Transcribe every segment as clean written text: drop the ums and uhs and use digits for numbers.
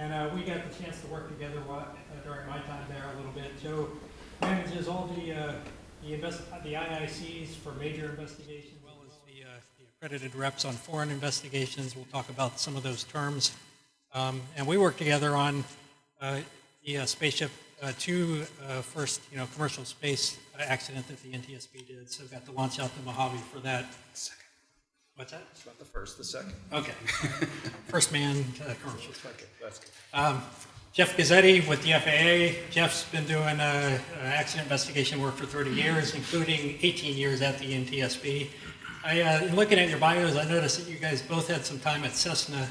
and we got the chance to work together during my time there a little bit. Joe manages all the IICs for major investigations, as well as the accredited reps on foreign investigations. We'll talk about some of those terms. And we worked together on the Spaceship Two first, commercial space accident that the NTSB did. So got to launch out the Mojave for that. Second. What's that? It's not the first, the second. Okay. First man commercial space. Okay, that's good. Jeff Gazzetti with the FAA. Jeff's been doing accident investigation work for 30 years, including 18 years at the NTSB. In looking at your bios, I noticed that you guys both had some time at Cessna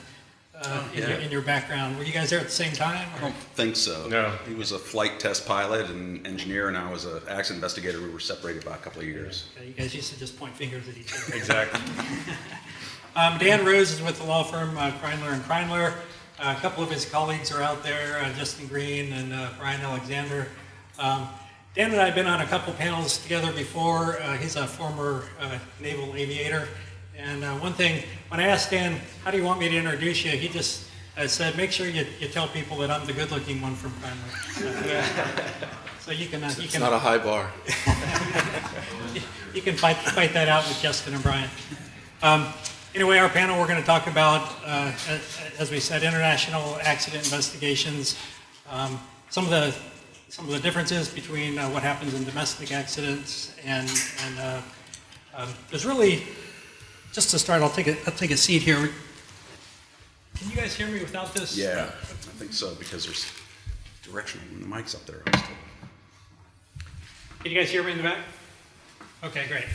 in your background. Were you guys there at the same time? I don't think so. No. He was a flight test pilot and engineer, and I was an accident investigator. We were separated by a couple of years. Okay, you guys used to just point fingers at each other. Exactly. Dan Rose is with the law firm Kreinler and Kreinler. A couple of his colleagues are out there, Justin Green and Brian Alexander. Dan and I have been on a couple panels together before. He's a former naval aviator. And one thing, when I asked Dan, how do you want me to introduce you, he just said, make sure you tell people that I'm the good-looking one from Kreinler. So you can... It's not a high bar. You can fight that out with Justin and Brian. Anyway, our panel, we're going to talk about, as we said, international accident investigations. Some of the differences between what happens in domestic accidents, and there's really, just to start, I'll take a seat here. Can you guys hear me without this? Yeah, I think so, because there's directional when the mic's up there. I was told. Can you guys hear me in the back? Okay, great.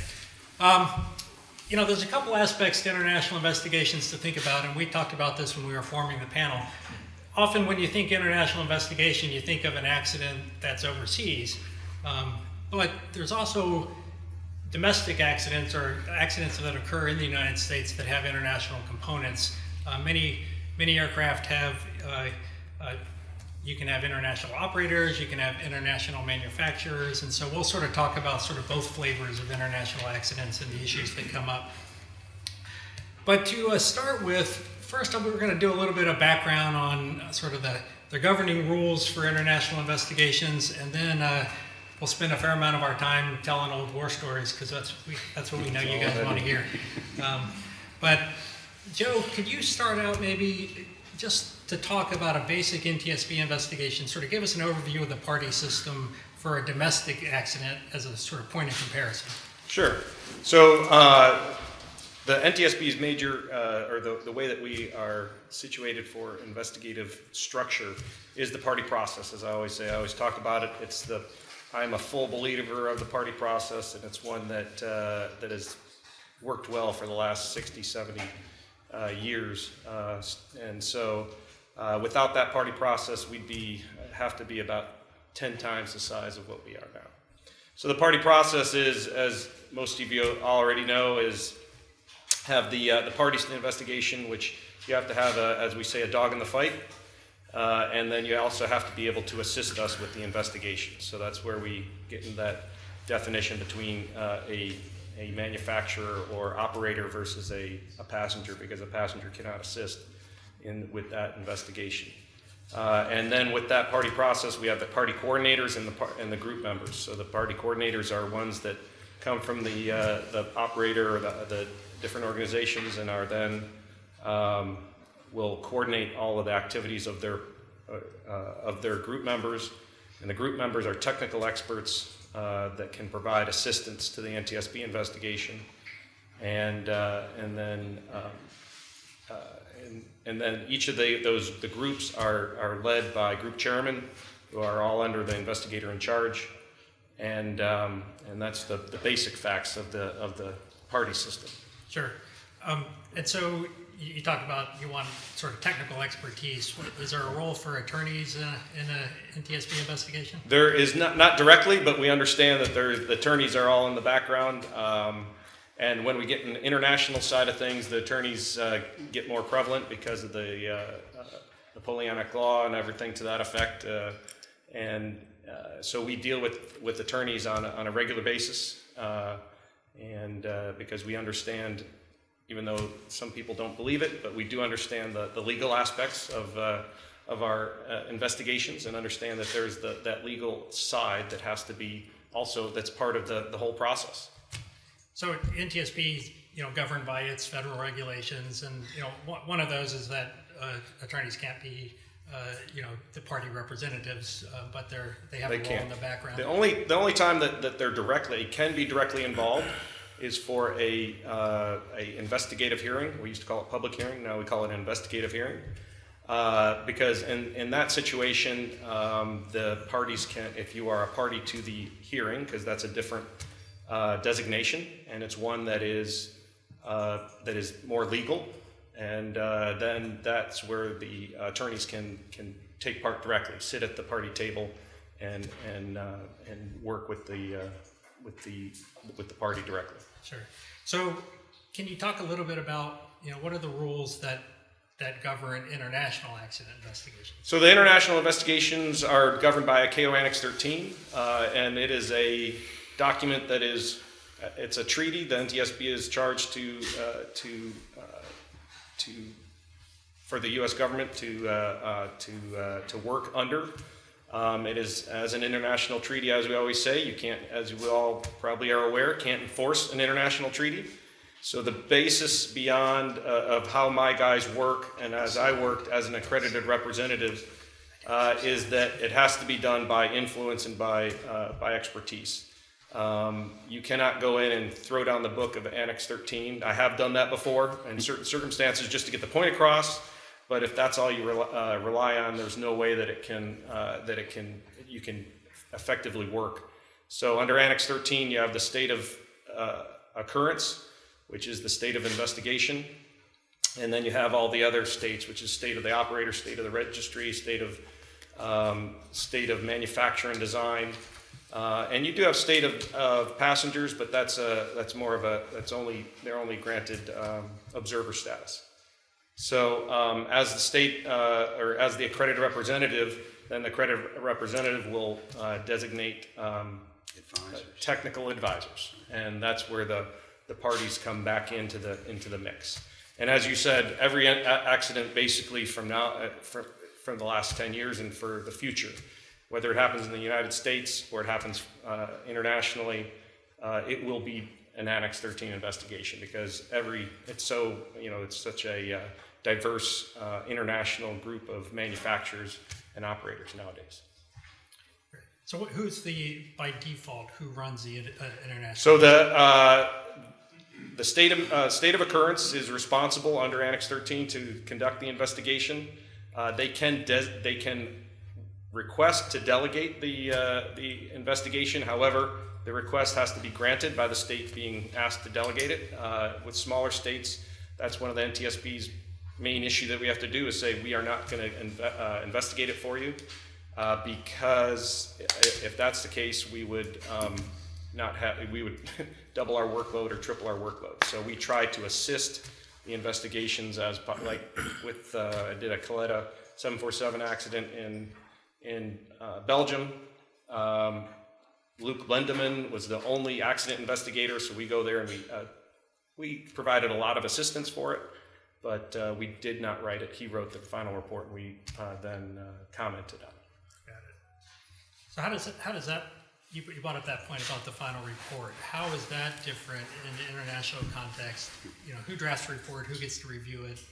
There's a couple aspects to international investigations to think about, and we talked about this when we were forming the panel. Often when you think international investigation, you think of an accident that's overseas, but there's also domestic accidents or accidents that occur in the United States that have international components. Many aircraft have, you can have international operators, you can have international manufacturers, and so we'll sort of talk about sort of both flavors of international accidents and the issues that come up. But to start with, first we're going to do a little bit of background on sort of the governing rules for international investigations, and then we'll spend a fair amount of our time telling old war stories, because that's what we know you guys want to hear. But Joe, could you start out maybe just to talk about a basic NTSB investigation, sort of give us an overview of the party system for a domestic accident as a sort of point of comparison? Sure. So the NTSB's major, or the way that we are situated for investigative structure is the party process, as I always say. I always talk about it. I'm a full believer of the party process, and it's one that has worked well for the last 60, 70 years. And so without that party process, we'd have to be about 10 times the size of what we are now. So the party process is, as most of you already know, have the parties to the investigation, which you have to have, as we say, a dog in the fight. And then you also have to be able to assist us with the investigation. So that's where we get in that definition between a manufacturer or operator versus a passenger, because a passenger cannot assist with that investigation. And then with that party process, we have the party coordinators and the group members. So the party coordinators are ones that come from the operator or the different organizations, and are then will coordinate all of the activities of their group members. And the group members are technical experts that can provide assistance to the NTSB investigation, and then each of the groups are led by group chairmen, who are all under the investigator in charge, and that's the basic facts of the party system. Sure. And so you talked about you want sort of technical expertise. Is there a role for attorneys in an NTSB investigation? There is not directly, but we understand that the attorneys are all in the background. And when we get in the international side of things, the attorneys get more prevalent because of the Napoleonic law and everything to that effect. So we deal with attorneys on a regular basis, and because we understand, even though some people don't believe it, but we do understand the legal aspects investigations and understand that there's that legal side that has to be also, that's part of the whole process. So NTSB is, governed by its federal regulations, and one of those is that attorneys can't be, the party representatives, but they have a role in the background. The only time that they can be directly involved is for a investigative hearing. We used to call it public hearing. Now we call it an investigative hearing. Because in that situation, the parties can, if you are a party to the hearing, because that's a different designation, and it's one that is more legal, and then that's where the attorneys can take part directly, sit at the party table, and work with the party directly. Sure. So, can you talk a little bit about what are the rules that govern international accident investigations? So the international investigations are governed by ICAO Annex 13, and it is a document that it's a treaty. The NTSB is charged for the U.S. government to work under. It is as an international treaty, as we always say. You can't, as you all probably are aware, can't enforce an international treaty. So the basis beyond of how my guys work, and as I worked as an accredited representative, is that it has to be done by influence and by expertise. You cannot go in and throw down the book of Annex 13. I have done that before in certain circumstances just to get the point across. But if that's all you rely on, there's no way that you can effectively work. So under Annex 13, you have the state of occurrence, which is the state of investigation, and then you have all the other states, which is state of the operator, state of the registry, state of manufacture and design, and you do have state of passengers, but they're only granted observer status. So as the state or as the accredited representative, then the accredited representative will designate technical advisors, and that's where the parties come back into the mix. And as you said, every accident basically from the last 10 years and for the future, whether it happens in the United States or it happens internationally, it will be an Annex 13 investigation, because it's such a diverse international group of manufacturers and operators nowadays. So who's by default, who runs the international? So the state of occurrence is responsible under Annex 13 to conduct the investigation. They can request to delegate the investigation. However, the request has to be granted by the state being asked to delegate it. With smaller states, that's one of the NTSB's main issue that we have to do, is say we are not going to investigate it for you, because if that's the case, we would we would double our workload or triple our workload. So we try to assist the investigations, I did a Coletta 747 accident in Belgium. Luke Lendeman was the only accident investigator, so we go there and we provided a lot of assistance for it, but we did not write it. He wrote the final report, and we then commented on it. Got it. So how does that, you brought up that point about the final report. How is that different in the international context? Who drafts the report, who gets to review it?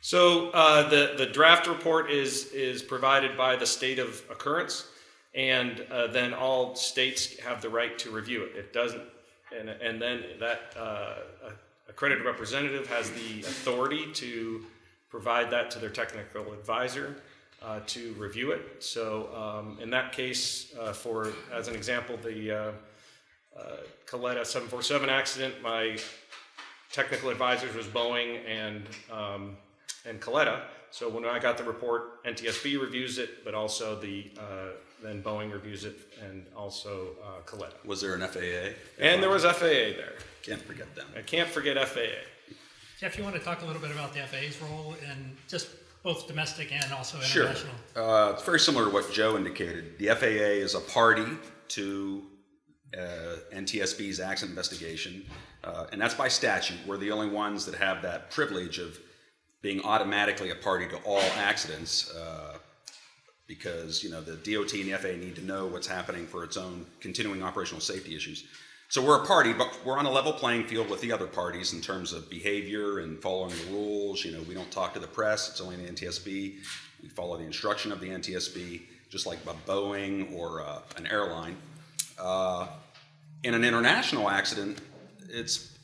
So the draft report is provided by the state of occurrence, and then all states have the right to review it. It doesn't, and then that accredited representative has the authority to provide that to their technical advisor to review it. So in that case, as an example, the Coletta 747 accident, my technical advisors was Boeing and Coletta. So when I got the report, NTSB reviews it, but also then Boeing reviews it, and also Coletta. Was there an FAA? And there was FAA there. Can't forget them. I can't forget FAA. Jeff, you want to talk a little bit about the FAA's role in just both domestic and also international? Sure. It's very similar to what Joe indicated. The FAA is a party to NTSB's accident investigation, and that's by statute. We're the only ones that have that privilege of being automatically a party to all accidents, because the DOT and the FAA need to know what's happening for its own continuing operational safety issues. So we're a party, but we're on a level playing field with the other parties in terms of behavior and following the rules. We don't talk to the press, it's only the NTSB. We follow the instruction of the NTSB, just like a Boeing or an airline. In an international accident, it's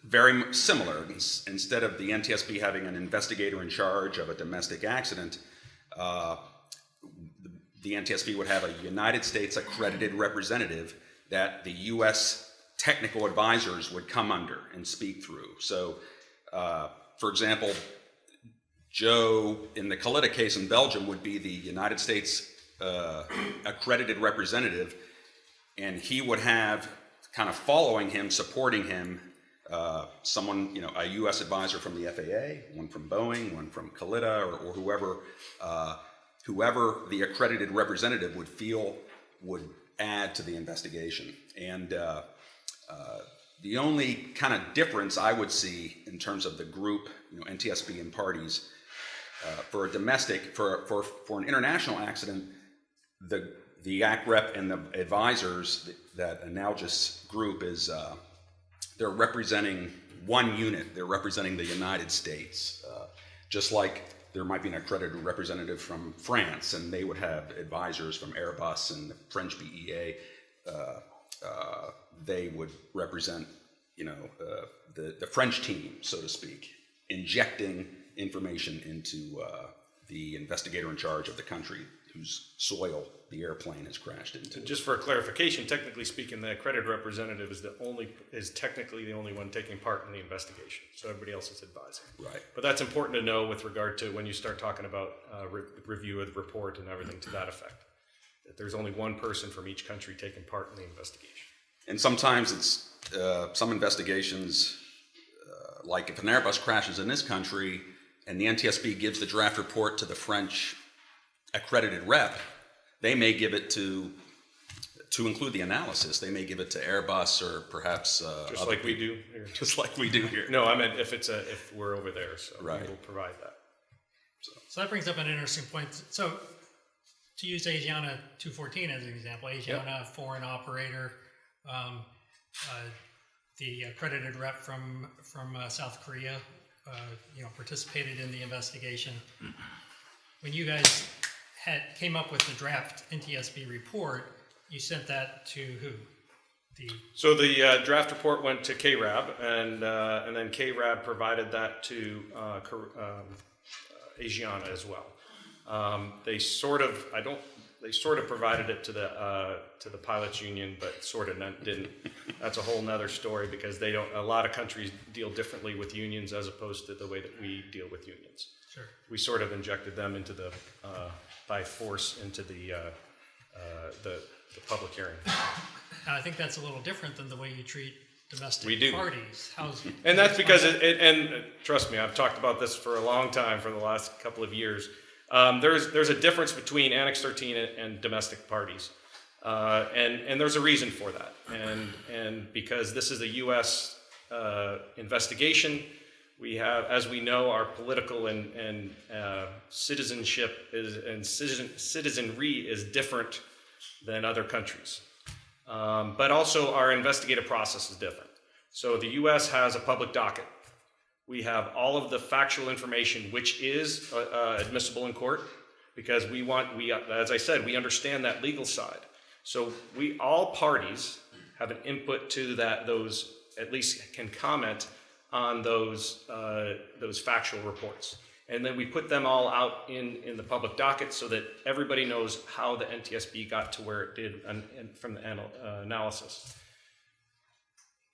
very similar. Instead of the NTSB having an investigator in charge of a domestic accident, the NTSB would have a United States accredited representative that the U.S. technical advisors would come under and speak through. So, for example, Joe in the Kalita case in Belgium would be the United States accredited representative, and he would have kind of following him, supporting him, someone, a U.S. advisor from the FAA, one from Boeing, one from Kalita, or whoever the accredited representative would feel would add to the investigation. And the only kind of difference I would see in terms of the group, NTSB and parties, for a domestic, for an international accident, the ACT rep and the advisors, that analogous group is, they're representing one unit. They're representing the United States. Just like there might be an accredited representative from France, and they would have advisors from Airbus and the French BEA. They would represent, the French team, so to speak, injecting information into the investigator in charge of the country whose soil the airplane has crashed into. Just for clarification, technically speaking, the accredited representative is technically the only one taking part in the investigation. So everybody else is advising. Right. But that's important to know with regard to when you start talking about review of the report and everything to that effect. That there's only one person from each country taking part in the investigation. And sometimes it's some investigations, like if an Airbus crashes in this country and the NTSB gives the draft report to the French accredited rep, they may give it to include the analysis. They may give it to Airbus or perhaps just like we do here. Just like we do here. No, I meant if we're over there, so right. We will provide that. So that brings up an interesting point. So to use Asiana 214 as an example, Asiana, foreign operator, the accredited rep from South Korea, participated in the investigation. When you guys came up with the draft NTSB report, you sent that to who? So the draft report went to KRAB, and then KRAB provided that to Asiana as well. They sort of provided it to the pilots union, but sort of didn't. That's a whole nother story because a lot of countries deal differently with unions as opposed to the way that we deal with unions. Sure. We sort of injected them into by force into the public hearing. And I think that's a little different than the way you treat domestic We do. parties. And that's because and trust me, I've talked about this for a long time, for the last couple of years. There's a difference between Annex 13 and domestic parties, and there's a reason for that. And because this is a U.S. Investigation, we have, as we know, our political and citizenship citizenry is different than other countries. But also our investigative process is different. So the U.S. has a public docket. We have all of the factual information, which is admissible in court, because as I said, we understand that legal side. So all parties have an input to that. Those at least can comment on those factual reports, and then we put them all out in the public docket so that everybody knows how the NTSB got to where it did from the analysis.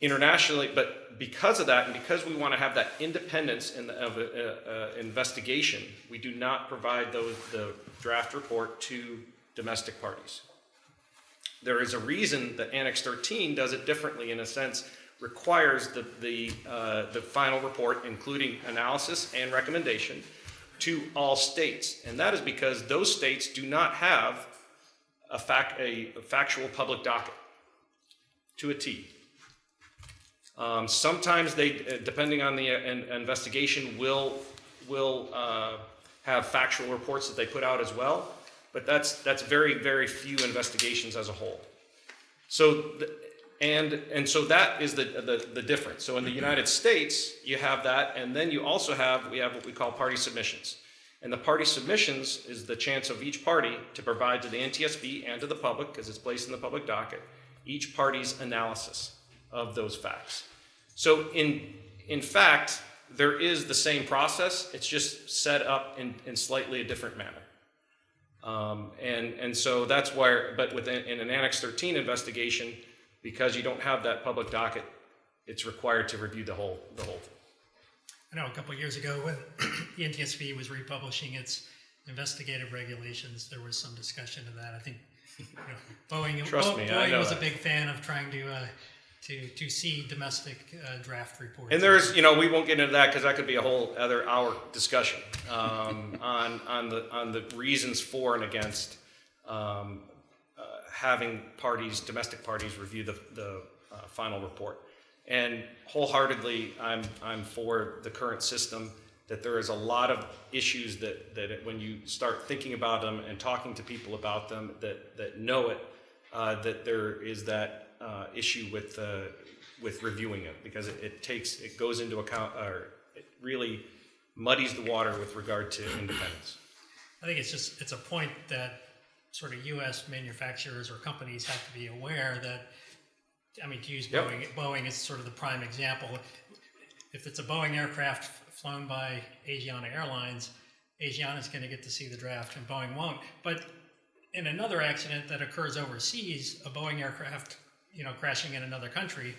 Internationally, but because of that, and because we want to have that independence of investigation, we do not provide the draft report to domestic parties. There is a reason that Annex 13 does it differently, in a sense, requires the final report, including analysis and recommendation, to all states, and that is because those states do not have a factual public docket to a T. Sometimes they, depending on the investigation, will will have factual reports that they put out as well, but that's very, very few investigations as a whole. So, and so that is the difference. So in the United States, you have that, and then you also we have what we call party submissions. And the party submissions is the chance of each party to provide to the NTSB and to the public, because it's placed in the public docket, each party's analysis of those facts. So in fact, there is the same process, it's just set up in slightly a different manner. And so that's where, but in an Annex 13 investigation, because you don't have that public docket, it's required to review the whole thing. I know a couple of years ago when the NTSB was republishing its investigative regulations, there was some discussion of that. I think Boeing, Trust me, I know was that. a big fan of trying to see domestic draft reports. And there's, we won't get into that because that could be a whole other hour discussion on the reasons for and against having domestic parties review the final report. And wholeheartedly, I'm for the current system. That there is a lot of issues that when you start thinking about them and talking to people about them that know it, that there is that issue with reviewing it, because it goes into account, or it really muddies the water with regard to independence. I think it's a point that sort of U.S. manufacturers or companies have to be aware that. I mean, to use Boeing, Yep. Boeing is sort of the prime example. If it's a Boeing aircraft flown by Asiana Airlines, Asiana is going to get to see the draft and Boeing won't. But in another accident that occurs overseas, a Boeing aircraft, crashing in another country,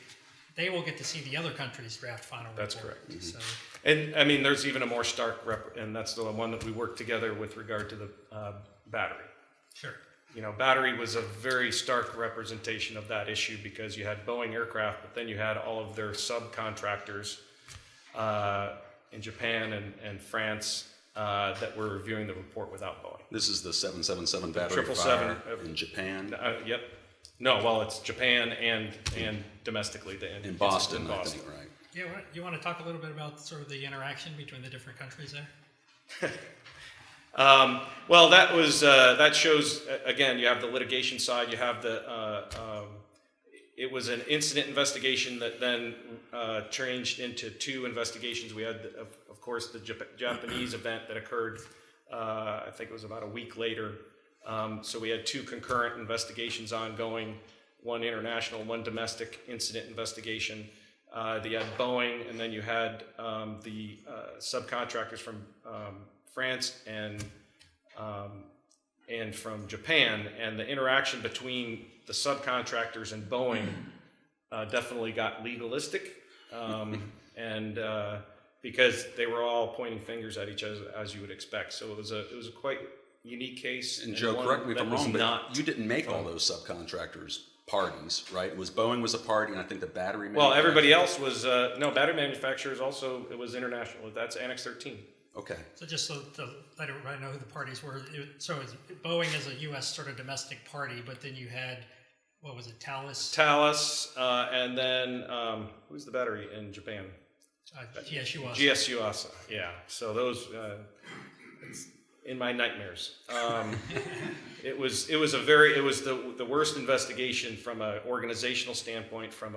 they will get to see the other country's draft final report. That's correct. Mm-hmm. So, And I mean, there's even a more stark and that's the one that we worked together with regard to the battery. sure. Battery was a very stark representation of that issue, because you had Boeing aircraft, but then you had all of their subcontractors in Japan and France that were reviewing the report without Boeing. This is the 777 battery 777 fire in Japan. Yep. No, well, it's Japan and domestically. In Boston, I think, right? Yeah, you want to talk a little bit about sort of the interaction between the different countries there? Well, that shows, again, you have the litigation side, you have it was an incident investigation that then changed into two investigations. We had, of course, the Japanese event that occurred, I think it was about a week later. So we had two concurrent investigations ongoing, one international, one domestic incident investigation. You had Boeing, and then you had the subcontractors from France and from Japan, and the interaction between the subcontractors and Boeing definitely got legalistic, and because they were all pointing fingers at each other, as you would expect. So it was a quite unique case. And Joe, correct me if I'm wrong, but not you didn't make all those subcontractors parties, right? It was Boeing was a party, and I think the battery. Well, everybody else was no battery manufacturers. Also, it was international. That's Annex 13. Okay. So just so to let everybody know who the parties were, Boeing is a U.S. sort of domestic party, but then you had, what was it, Thales, and then who's the battery in Japan? GS Yuasa. GS Yuasa, yeah. So those, it's in my nightmares. It was the worst investigation from an organizational standpoint. From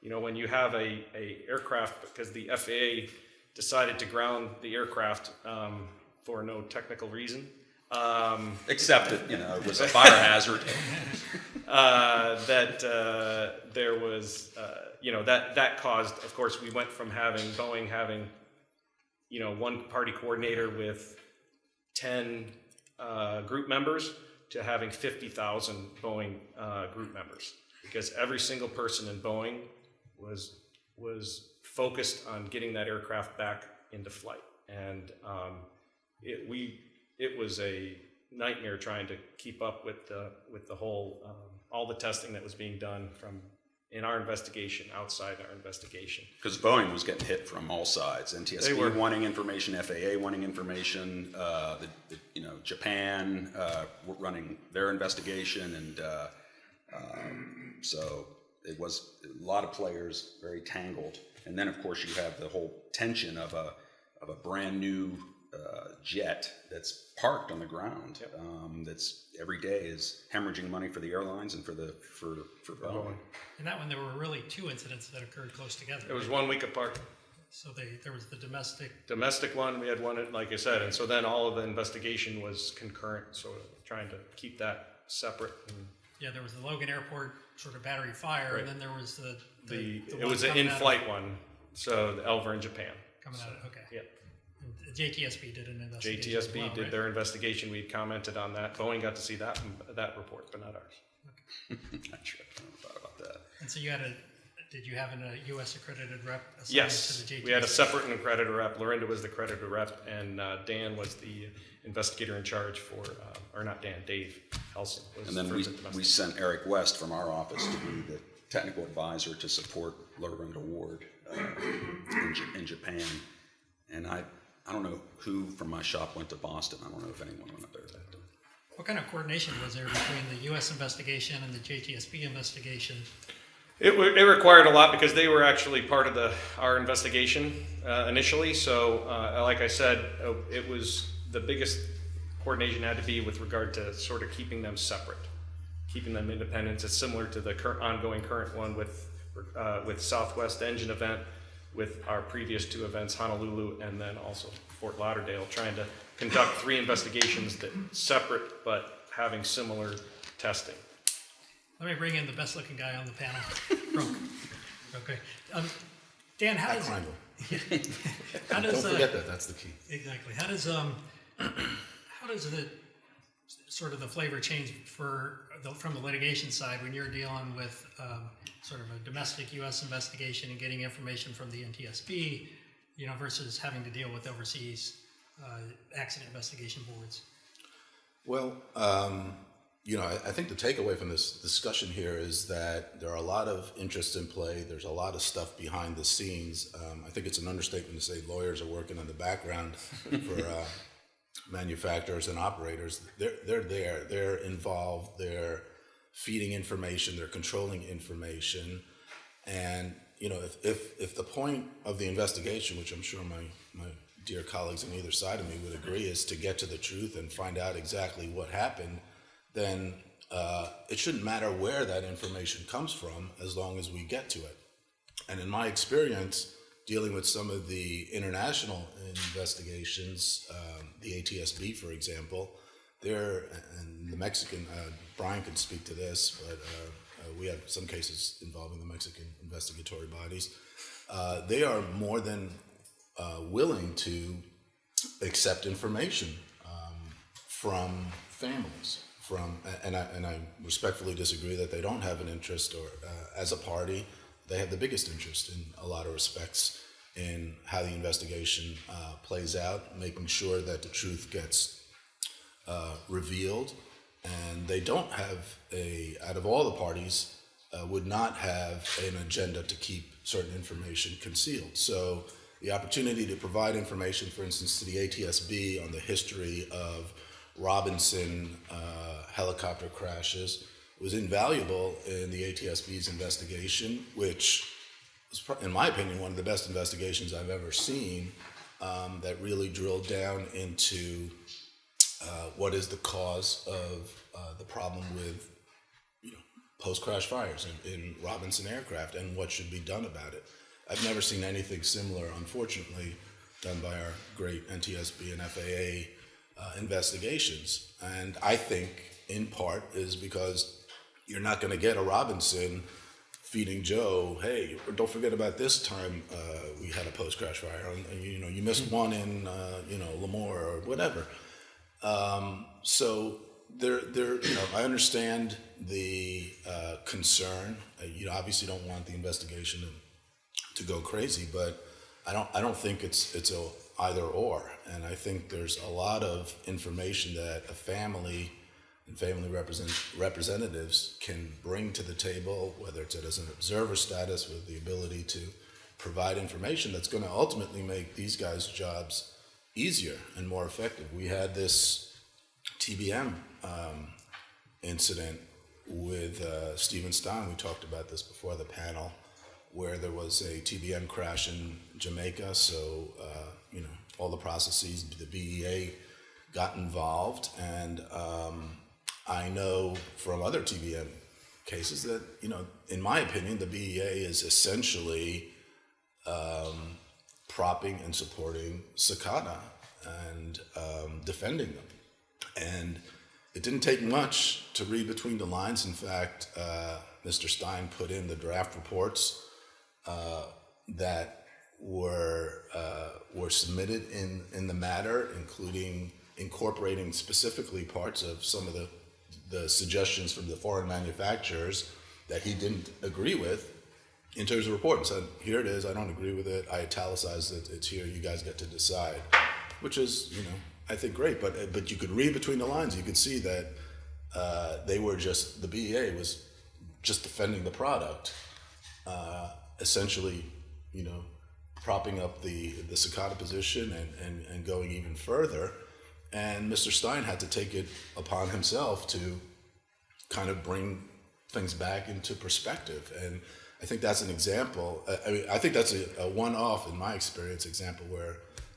when you have a aircraft, because the FAA decided to ground the aircraft for no technical reason. Except that, it was a fire hazard. There was, that caused, of course, we went from Boeing having, one party coordinator with 10 group members to having 50,000 Boeing group members, because every single person in Boeing was focused on getting that aircraft back into flight, and it was a nightmare trying to keep up with the whole all the testing that was being done in our investigation, outside our investigation. Because Boeing was getting hit from all sides. NTSB wanting information, FAA wanting information, Japan running their investigation, and so it was a lot of players, very tangled. And then, of course, you have the whole tension of a brand new jet that's parked on the ground. That's every day is hemorrhaging money for the airlines and for Boeing. And that one, there were really two incidents that occurred close together. It was 1 week apart. So there was the Domestic one, we had one, like I said, and so then all of the investigation was concurrent, so trying to keep that separate. And there was the Logan Airport sort of battery fire, Right. and then there was it was an in-flight one, so the Elver in Japan. Coming out of, okay. Yeah. And the JTSB did an investigation. JTSB as well, did right? their investigation. We commented on that. Boeing got to see that report, but not ours. Not sure. I don't know about that. And so did you have a U.S. accredited rep assigned Yes, to the JTSB? we had a separate and accredited rep. Lorinda was the accredited rep, and Dan was the investigator in charge for, or not Dan, Dave Helson. And then we sent Eric West from our office to be the technical advisor to support Lorinda Ward in Japan. And I don't know who from my shop went to Boston. I don't know if anyone went up there that day. What kind of coordination was there between the U.S. investigation and the JTSB investigation? It required a lot because they were actually part of our investigation initially. So, like I said, it was the biggest coordination had to be with regard to sort of keeping them separate, keeping them independent. It's similar to the ongoing current one with Southwest Engine event, with our previous two events, Honolulu and then also Fort Lauderdale, trying to conduct 3 investigations that separate but having similar testing. Let me bring in the best-looking guy on the panel. Brooke. Okay. Dan, how does Don't forget that. That's the key. exactly? How does the sort of the flavor change from the litigation side when you're dealing with sort of a domestic U.S. investigation and getting information from the NTSB, versus having to deal with overseas accident investigation boards? Well, I think the takeaway from this discussion here is that there are a lot of interests in play. There's a lot of stuff behind the scenes. I think it's an understatement to say lawyers are working in the background for manufacturers and operators. They're there. They're involved. They're feeding information. They're controlling information. And if the point of the investigation, which I'm sure my dear colleagues on either side of me would agree, is to get to the truth and find out exactly what happened, then it shouldn't matter where that information comes from as long as we get to it. And in my experience, dealing with some of the international investigations, the ATSB, for example, and the Mexican, Brian could speak to this, but we have some cases involving the Mexican investigatory bodies. They are more than willing to accept information from families. And I respectfully disagree that they don't have an interest, or as a party, they have the biggest interest in a lot of respects in how the investigation plays out, making sure that the truth gets revealed. And they don't have out of all the parties, would not have an agenda to keep certain information concealed. So the opportunity to provide information, for instance, to the ATSB on the history of Robinson helicopter crashes was invaluable in the ATSB's investigation, which was, in my opinion, one of the best investigations I've ever seen, that really drilled down into what is the cause of the problem with post-crash fires in Robinson aircraft and what should be done about it. I've never seen anything similar, unfortunately, done by our great NTSB and FAA investigations. And I think in part is because you're not going to get a Robinson feeding Joe, hey, don't forget about this time we had a post-crash fire, and you missed one in Lemoore or whatever. So there, I understand the concern. You obviously don't want the investigation to go crazy, but I don't think it's a either or. And I think there's a lot of information that a family and family representatives can bring to the table, whether it's as an observer status with the ability to provide information that's going to ultimately make these guys' jobs easier and more effective. We had this TBM incident with Stephen Stein. We talked about this before the panel, where there was a TBM crash in Jamaica. So, all the processes. The BEA got involved, and I know from other TBM cases that, in my opinion, the BEA is essentially propping and supporting Cicada and defending them. And it didn't take much to read between the lines. In fact, Mr. Stein put in the draft reports that were submitted in the matter, including incorporating specifically parts of some of the suggestions from the foreign manufacturers that he didn't agree with in terms of report, and said, here it is, I don't agree with it, I italicized it, it's here, you guys get to decide, which is, I think great, but you could read between the lines, you could see that the BEA was just defending the product, essentially, propping up the Cicada position and going even further. And Mr. Stein had to take it upon himself to kind of bring things back into perspective. And I think that's an example. I think that's a one-off, in my experience, example where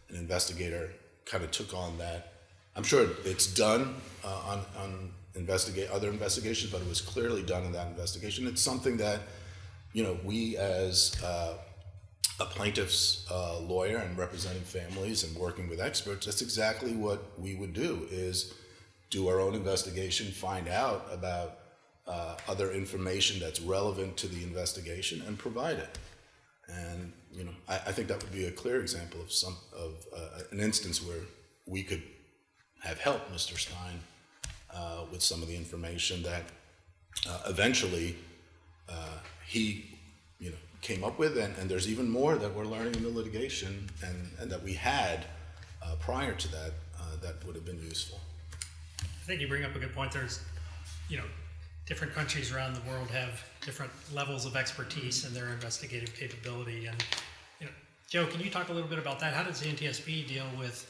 an investigator kind of took on that. I'm sure it's done on other investigations, but it was clearly done in that investigation. It's something that, we as a plaintiff's lawyer and representing families and working with experts, that's exactly what we would do, is do our own investigation, find out about other information that's relevant to the investigation and provide it. And, I think that would be a clear example of an instance where we could have helped Mr. Stein with some of the information that eventually he, came up with, and there's even more that we're learning in the litigation and that we had prior to that that would have been useful. I think you bring up a good point. There's, different countries around the world have different levels of expertise in their investigative capability. And, Joe, can you talk a little bit about that? How does the NTSB deal with,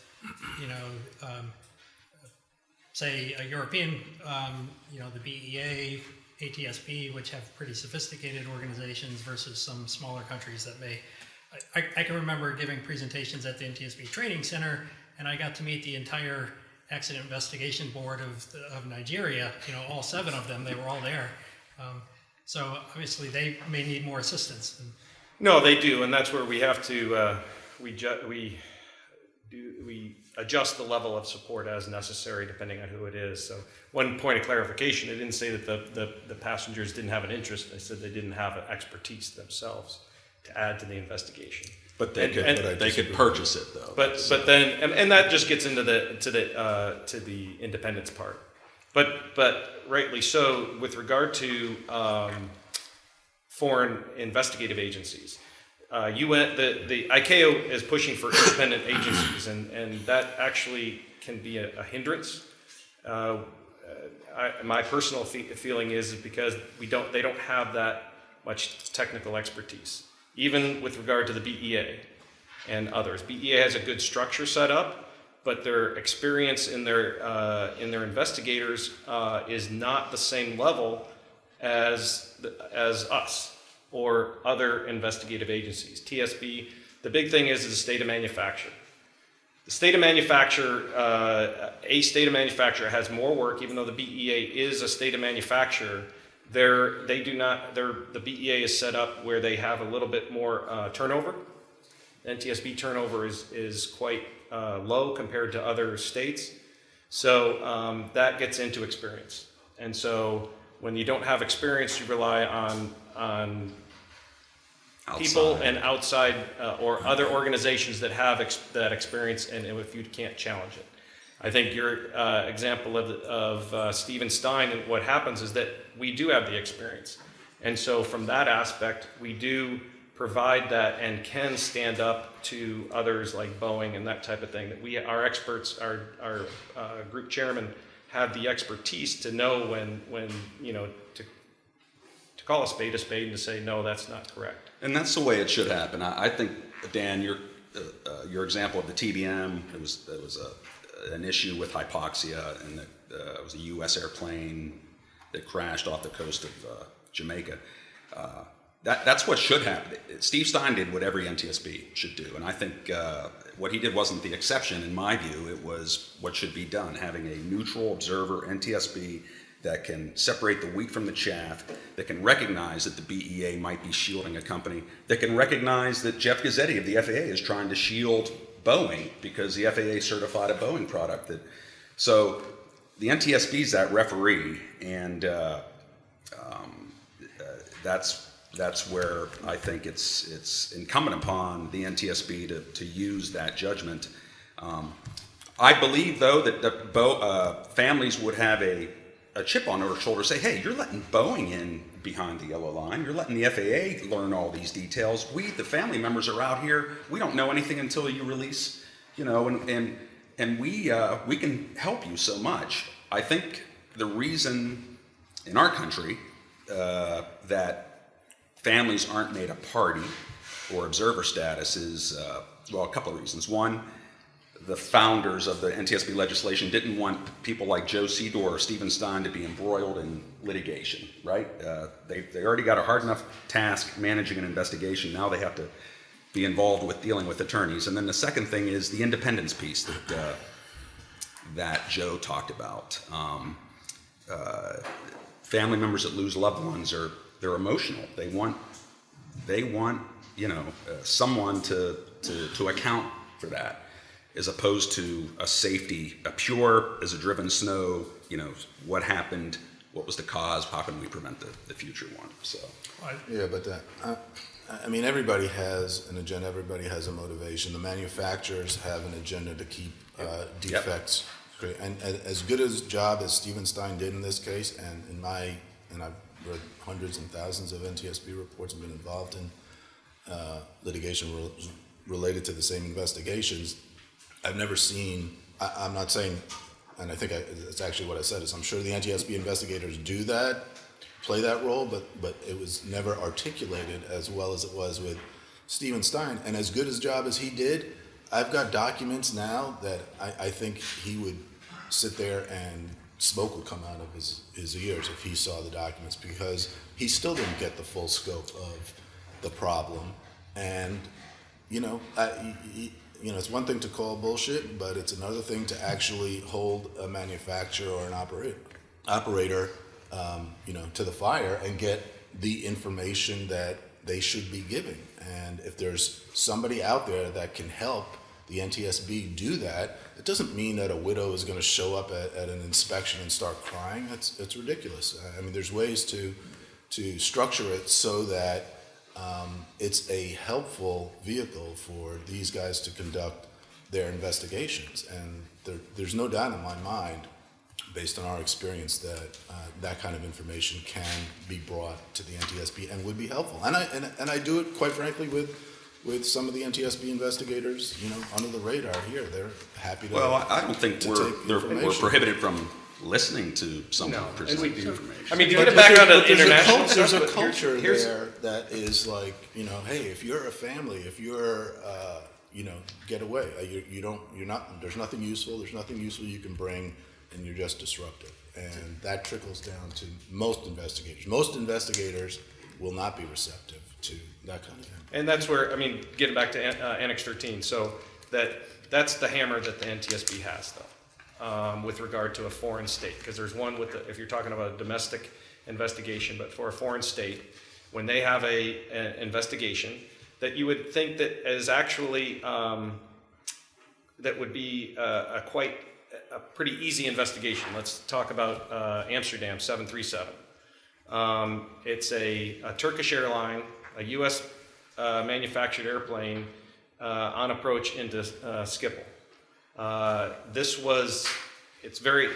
say, a European, the BEA, NTSB, which have pretty sophisticated organizations, versus some smaller countries that may. I can remember giving presentations at the NTSB Training Center, and I got to meet the entire Accident Investigation Board of Nigeria. All 7 of them. They were all there. So obviously they may need more assistance. No, they do, and that's where we have to we adjust the level of support as necessary depending on who it is. So one point of clarification, I didn't say that the passengers didn't have an interest. I said they didn't have an expertise themselves to add to the investigation. But they could purchase it though. But then and that just gets into the independence part. But rightly so with regard to foreign investigative agencies. The ICAO is pushing for independent agencies, and that actually can be a hindrance. My personal feeling is because they don't have that much technical expertise, even with regard to the BEA and others. BEA has a good structure set up, but their experience in their investigators is not the same level as us or other investigative agencies. TSB, the big thing is the state of manufacture. The state of manufacture, a state of manufacturer has more work, even though the BEA is a state of manufacturer. The BEA is set up where they have a little bit more turnover. NTSB turnover is quite low compared to other states. So that gets into experience. And so when you don't have experience, you rely on people and outside or other organizations that have that experience, and if you can't challenge it. I think your example of Stephen Stein, and what happens is that we do have the experience. And so from that aspect, we do provide that and can stand up to others like Boeing and that type of thing. That our experts, our group chairman, have the expertise to know when to call a spade and to say, no, that's not correct. And that's the way it should happen. I think, Dan, your example of the TBM, it was an issue with hypoxia, and it was a U.S. airplane that crashed off the coast of Jamaica. that's what should happen. Steve Stein did what every NTSB should do, and I think what he did wasn't the exception in my view. It was what should be done, having a neutral observer NTSB that can separate the wheat from the chaff, that can recognize that the BEA might be shielding a company, that can recognize that Jeff Gazzetti of the FAA is trying to shield Boeing because the FAA certified a Boeing product. So the NTSB is that referee, and that's where I think it's incumbent upon the NTSB to use that judgment. I believe, though, that families would have a chip on their shoulder, say, hey, you're letting Boeing in behind the yellow line. You're letting the FAA learn all these details. We, the family members, are out here. We don't know anything until you release, and we can help you so much. I think the reason in our country that families aren't made a party or observer status is, a couple of reasons. One, the founders of the NTSB legislation didn't want people like Joe Sedor or Stephen Stein to be embroiled in litigation, right? They already got a hard enough task managing an investigation. Now they have to be involved with dealing with attorneys. And then the second thing is the independence piece that Joe talked about. Family members that lose loved ones they're emotional. They want someone to account for that, as opposed to a pure as a driven snow, what happened, what was the cause, how can we prevent the future one? So Yeah, but I mean, everybody has an agenda, everybody has a motivation. The manufacturers have an agenda to keep defects. Yep. And as good a job as Stephen Stein did in this case, and I've read hundreds and thousands of NTSB reports and been involved in litigation related to the same investigations, I've never seen, I'm not saying, and I think it's actually what I said, is I'm sure the NTSB investigators do that, play that role, but it was never articulated as well as it was with Stephen Stein. And as good a job as he did, I've got documents now that I think he would sit there and smoke would come out of his ears if he saw the documents, because he still didn't get the full scope of the problem. And, it's one thing to call bullshit, but it's another thing to actually hold a manufacturer or an operator, to the fire and get the information that they should be giving. And if there's somebody out there that can help the NTSB do that, it doesn't mean that a widow is going to show up at an inspection and start crying. It's ridiculous. I mean, there's ways to structure it so that it's a helpful vehicle for these guys to conduct their investigations. And there's no doubt in my mind, based on our experience, that that kind of information can be brought to the NTSB and would be helpful. And I do it, quite frankly, with some of the NTSB investigators, under the radar here. They're happy to. Well, I don't think we're prohibited from listening to someone and present we the do. information. I mean, to get it back onto There's international there's stuff, a but culture here's- there that is like, hey, if you're a family, if you're, get away. There's nothing useful. There's nothing useful you can bring, and you're just disruptive. And that trickles down to most investigators. Most investigators will not be receptive to that kind of thing. And that's where, getting back to Annex 13, so that's the hammer that the NTSB has, though, with regard to a foreign state. Because there's one if you're talking about a domestic investigation, but for a foreign state, when they have an investigation, that you would think that is actually, that would be a pretty easy investigation. Let's talk about Amsterdam 737. It's a Turkish airline, a U.S. Manufactured airplane on approach into Schiphol.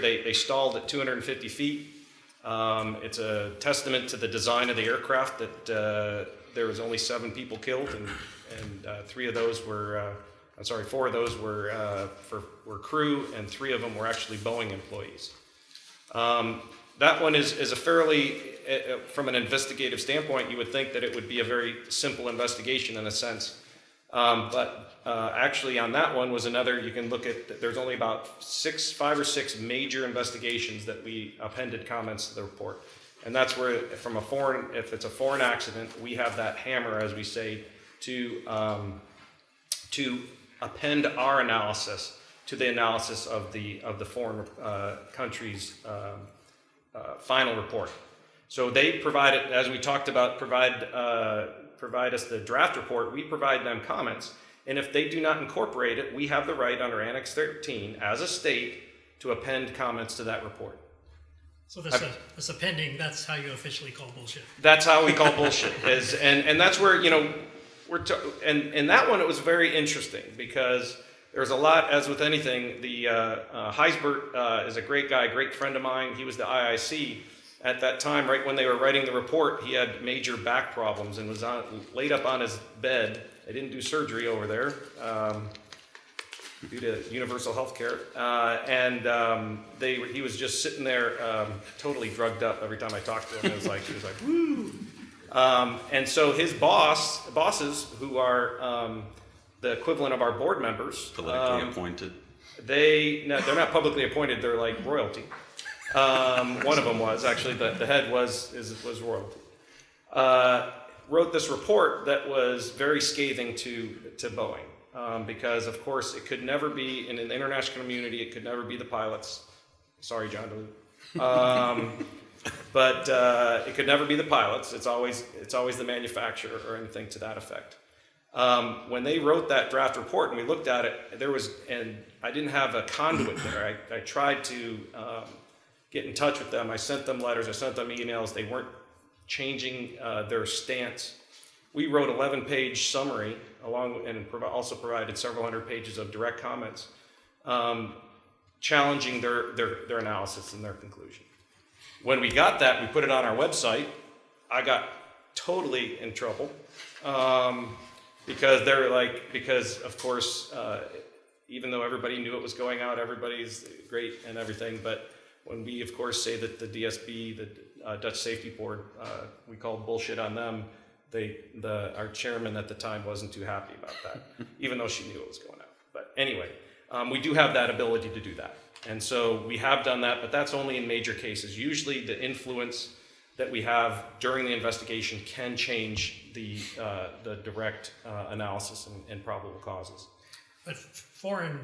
They stalled at 250 feet. It's a testament to the design of the aircraft that there was only 7 people killed, and 4 of those were crew, and 3 of them were actually Boeing employees. That one is a fairly, from an investigative standpoint, you would think that it would be a very simple investigation in a sense. But actually on that one was another, you can look at, there's only about 5 or 6 major investigations that we appended comments to the report. And that's where, if it's a foreign accident, we have that hammer, as we say, to append our analysis to the analysis of the foreign country's final report. So they provide it, as we talked about, provide us the draft report. We provide them comments, and if they do not incorporate it, we have the right under Annex 13 as a state to append comments to that report. So this appending, that's how you officially call bullshit. That's how we call bullshit. And that's where, and that one, it was very interesting because there's a lot, as with anything, the Heisbert is a great guy, great friend of mine. He was the IIC at that time, right when they were writing the report. He had major back problems and was laid up on his bed. They didn't do surgery over there due to universal health care. He was just sitting there totally drugged up every time I talked to him. He was like, woo. And so his bosses, who are the equivalent of our board members, Politically appointed. they're not publicly appointed. They're like royalty. One of them was actually the head was royalty. Wrote this report that was very scathing to Boeing because, of course, it could never be in an international community. It could never be the pilots. Sorry, John DeLude. But it could never be the pilots. It's always the manufacturer or anything to that effect. When they wrote that draft report and we looked at it, and I didn't have a conduit there. I tried to get in touch with them. I sent them letters. I sent them emails. They weren't changing their stance. We wrote 11-page summary and also provided several hundred pages of direct comments, challenging their analysis and their conclusion. When we got that, we put it on our website. I got totally in trouble because of course, even though everybody knew it was going out, everybody's great and everything, but when we, of course, say that the DSB, the Dutch Safety Board, we called bullshit on them, our chairman at the time wasn't too happy about that, even though she knew it was going out. But anyway, we do have that ability to do that. And so we have done that, but that's only in major cases. Usually the influence that we have during the investigation can change the direct analysis and probable causes. But foreign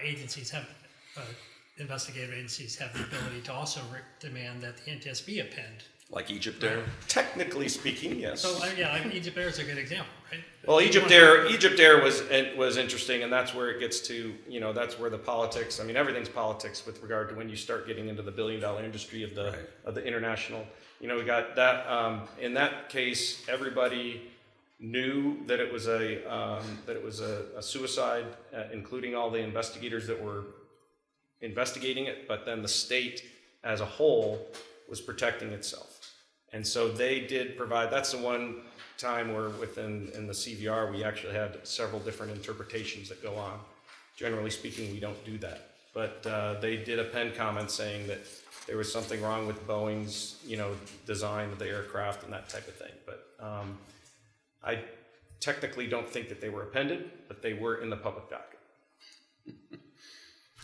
agencies have, investigative agencies have the ability to also demand that the NTSB append. Like Egypt Air? Technically speaking, yes. So Egypt Air is a good example, right? Well, Egypt Air was interesting, and that's where it gets to, that's where the politics. I mean, everything's politics with regard to when you start getting into the billion-dollar industry of the international. We got that. In that case, everybody knew that it was a suicide, including all the investigators that were investigating it. But then the state, as a whole, was protecting itself. And so they did provide, that's the one time where in the CVR we actually had several different interpretations that go on. Generally speaking, we don't do that. But they did append comments saying that there was something wrong with Boeing's, design of the aircraft and that type of thing. But I technically don't think that they were appended, but they were in the public docket.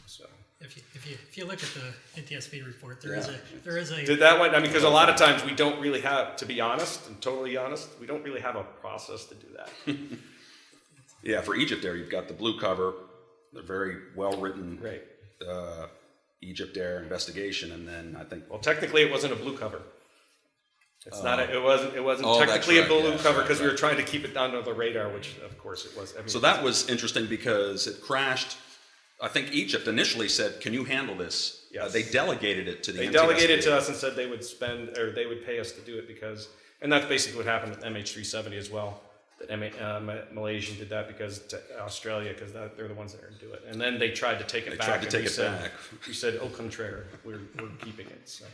So. If you look at the NTSB report, there is a Did that one? I mean, because a lot of times we don't really have, to be honest and totally honest, we don't really have a process to do that. Yeah, for Egypt Air, you've got the blue cover, the very well-written Right. Egypt Air investigation, and then I think... Well, technically, it wasn't a blue cover. It's not. It wasn't Oh, technically that's a right, blue yeah, cover because right. we were trying to keep it under the radar, which of course it was. So that was interesting because it crashed. I think Egypt initially said, "Can you handle this?" Yes. They delegated it to the. They NTSB. delegated to us and said they would they would pay us to do it because, and that's basically what happened with MH370 as well. That Malaysian did that because to Australia because they're the ones that are going to do it, and then they tried to take it back. Tried to take it back. We said, "Au contraire, we're keeping it." So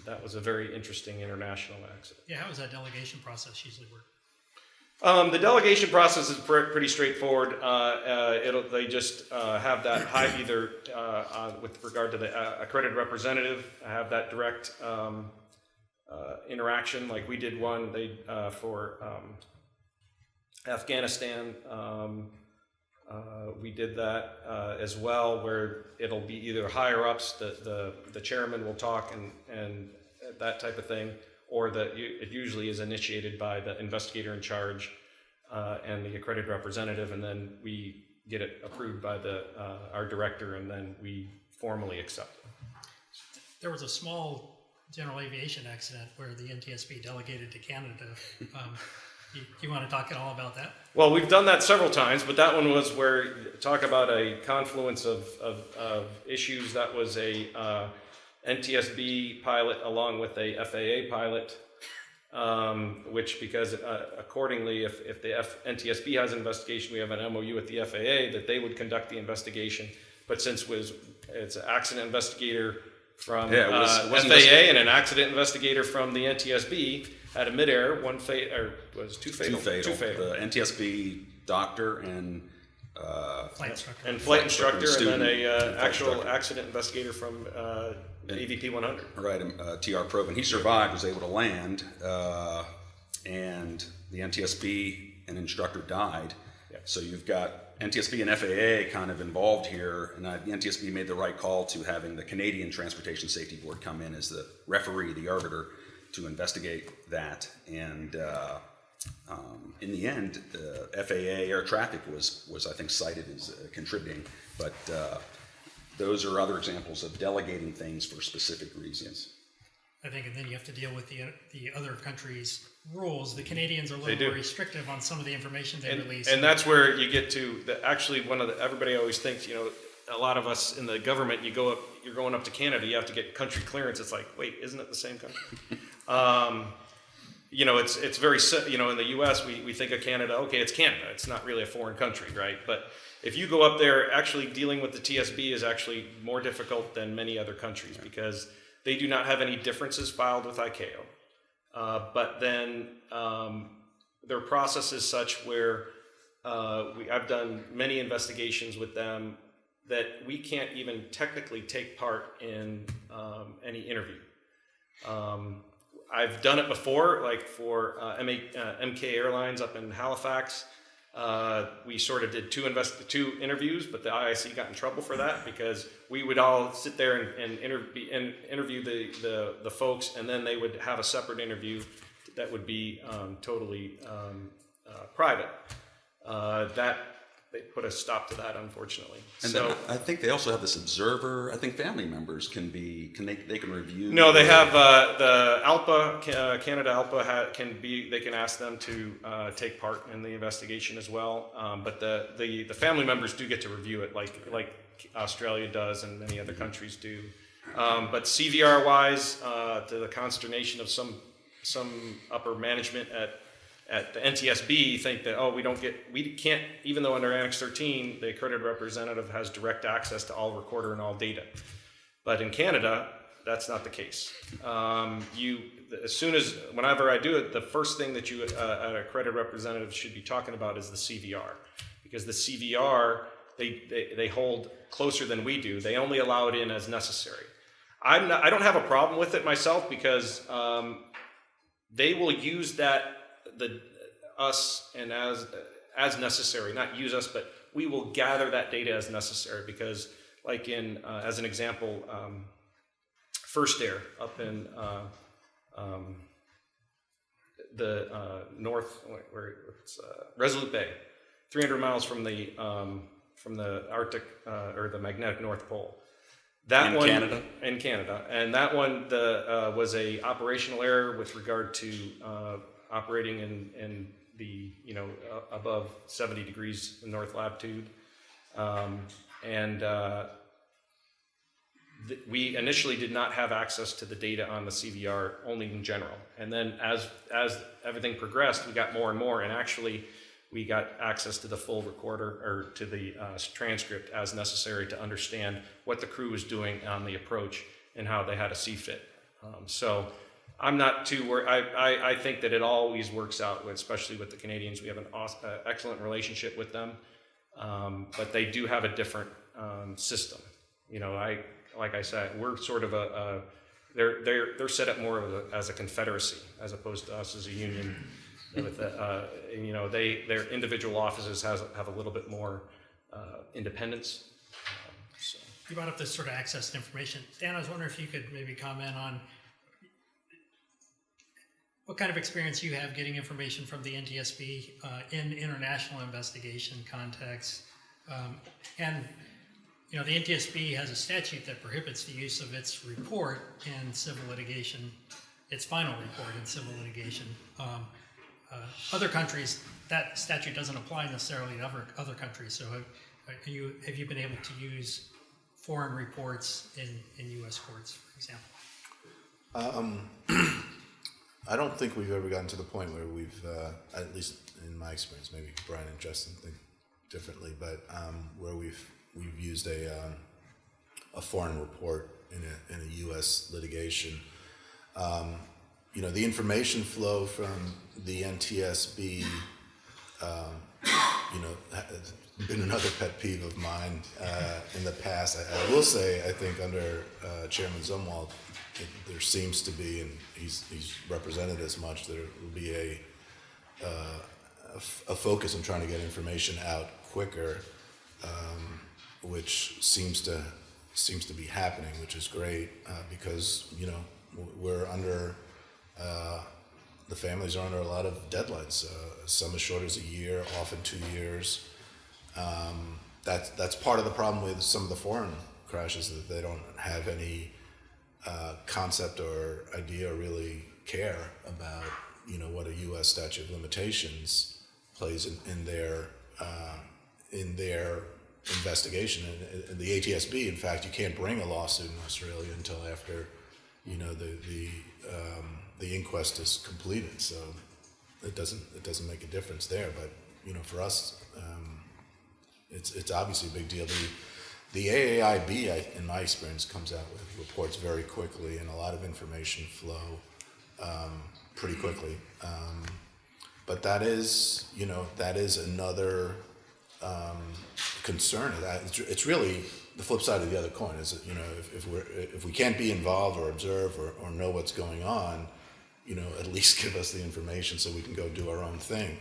that was a very interesting international accident. Yeah, how does that delegation process usually work? The delegation process is pretty straightforward. They just have that either with regard to the accredited representative, have that direct interaction. Like we did one for Afghanistan. We did that as well, where it'll be either higher ups, the chairman will talk and that type of thing, or it usually is initiated by the investigator in charge and the accredited representative, and then we get it approved by our director, and then we formally accept it. There was a small general aviation accident where the NTSB delegated to Canada. You want to talk at all about that? Well, we've done that several times, but that one was where, talk about a confluence of issues. That was a NTSB pilot along with a FAA pilot, which because accordingly, if the NTSB has an investigation, we have an MOU with the FAA that they would conduct the investigation. But since it's an accident investigator from FAA and an accident investigator from the NTSB, had a midair, two fatal. The NTSB doctor and Flight instructor. And then a actual accident investigator from AVP 100. Right, TR Proven. He survived, was able to land, and the NTSB and instructor died. Yeah. So you've got NTSB and FAA kind of involved here, and the NTSB made the right call to having the Canadian Transportation Safety Board come in as the referee, the arbiter, to investigate that. And in the end, FAA air traffic was I think cited as contributing, but those are other examples of delegating things for specific reasons. I think, and then you have to deal with the other countries' rules. The Canadians are a They little do. more restrictive on some of the information they release. And that's where you get to actually everybody always thinks, a lot of us in the government, you're going up to Canada, you have to get country clearance. It's like, wait, isn't it the same country? It's very, in the U.S. we think of Canada, okay, it's Canada. It's not really a foreign country, right? But if you go up there, actually dealing with the TSB is actually more difficult than many other countries because they do not have any differences filed with ICAO. But then their process is such where I've done many investigations with them that we can't even technically take part in any interview. I've done it before, like for MK Airlines up in Halifax. We sort of did two interviews, but the IIC got in trouble for that because we would all sit there and interview the folks, and then they would have a separate interview that would be totally private. They put a stop to that, unfortunately. And so then I think they also have this observer. I think family members can review. no, they have the ALPA, Canada ALPA they can ask them to take part in the investigation as well. But the family members do get to review it, like Australia does and many other countries do. But CVR wise, to the consternation of some upper management at the NTSB think that, we can't, even though under Annex 13, the accredited representative has direct access to all recorder and all data. But in Canada, that's not the case. Whenever I do it, the first thing that an accredited representative should be talking about is the CVR. Because the CVR, they hold closer than we do. They only allow it in as necessary. I don't have a problem with it myself because they will use that, us and as necessary, not use us, but we will gather that data as necessary because, like as an example, First Air up in the north, where it's Resolute Bay, 300 miles from the Arctic or the magnetic North Pole. Canada? In Canada, and that one was a operational error with regard to operating in the above 70 degrees north latitude, we initially did not have access to the data on the CVR, only in general. And then as everything progressed, we got more and more, and actually we got access to the full recorder or to the transcript as necessary to understand what the crew was doing on the approach and how they had a CFIT. So I'm not too worried. I think that it always works out, especially with the Canadians. We have an excellent relationship with them, but they do have a different system. Like I said, we're sort of they're set up more as a confederacy as opposed to us as a union. With their individual offices have a little bit more independence. So. You brought up this sort of access to information. Dan, I was wondering if you could maybe comment on what kind of experience you have getting information from the NTSB in international investigation contexts. And you know, the NTSB has a statute that prohibits the use of its report in civil litigation, its final report in civil litigation. Other countries, that statute doesn't apply necessarily to other countries. So have you been able to use foreign reports in U.S. courts, for example? I don't think we've ever gotten to the point where we've, at least in my experience, maybe Brian and Justin think differently, but where we've used a foreign report in a U.S. litigation. You know, the information flow from the NTSB, you know, has been another pet peeve of mine in the past. I will say, I think under Chairman Zumwalt, there seems to be, and he's represented as much, there will be a focus on trying to get information out quicker, which seems to be happening, which is great because, you know, we're under, the families are under a lot of deadlines, some as short as a year, often 2 years. That's part of the problem with some of the foreign crashes, that they don't have any concept or idea or really care about, you know, what a U.S. statute of limitations plays in their investigation. And the ATSB, in fact, you can't bring a lawsuit in Australia until after, you know, the inquest is completed. So it doesn't make a difference there. But, you know, for us, it's obviously a big deal. The AAIB, in my experience, comes out with reports very quickly and a lot of information flow pretty quickly. But that is, you know, that is another concern. It's really the flip side of the other coin. Is that, you know, if we can't be involved or observe or know what's going on, you know, at least give us the information so we can go do our own thing.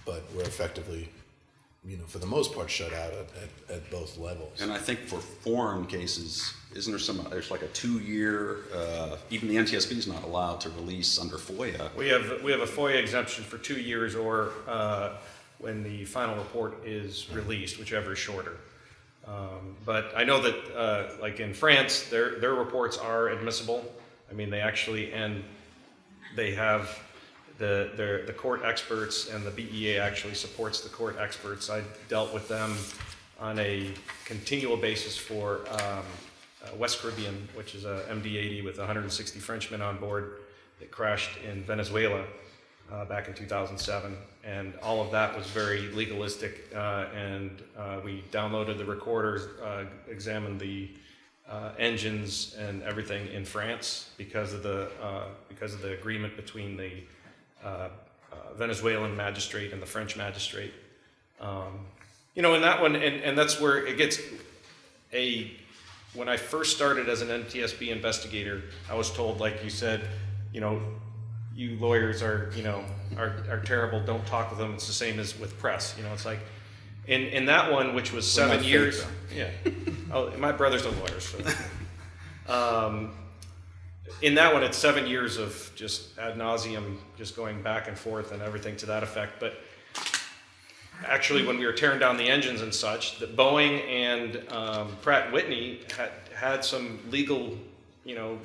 But we're effectively, you know, for the most part, shut out at both levels. And I think for foreign cases, isn't there there's like a 2-year, even the NTSB is not allowed to release under FOIA. We have a FOIA exemption for 2 years, or when the final report is released, whichever is shorter. But I know that, like in France, their reports are admissible. I mean, they actually, and they have the court experts, and the BEA actually supports the court experts. I dealt with them on a continual basis for West Caribbean, which is a MD-80 with 160 Frenchmen on board that crashed in Venezuela back in 2007. And all of that was very legalistic, and we downloaded the recorders, examined the engines and everything in France because of the agreement between the Venezuelan magistrate and the French magistrate. You know, in that one, and that's where it gets when I first started as an NTSB investigator, I was told, like you said, you know, you lawyers are terrible, don't talk with them. It's the same as with press. You know, it's like, in that one, which was 7 years. Yeah. Oh, my brother's a lawyer, so. In that one, it's 7 years of just ad nauseum, just going back and forth and everything to that effect. But actually, when we were tearing down the engines and such, that Boeing and Pratt & Whitney had some legal, you know,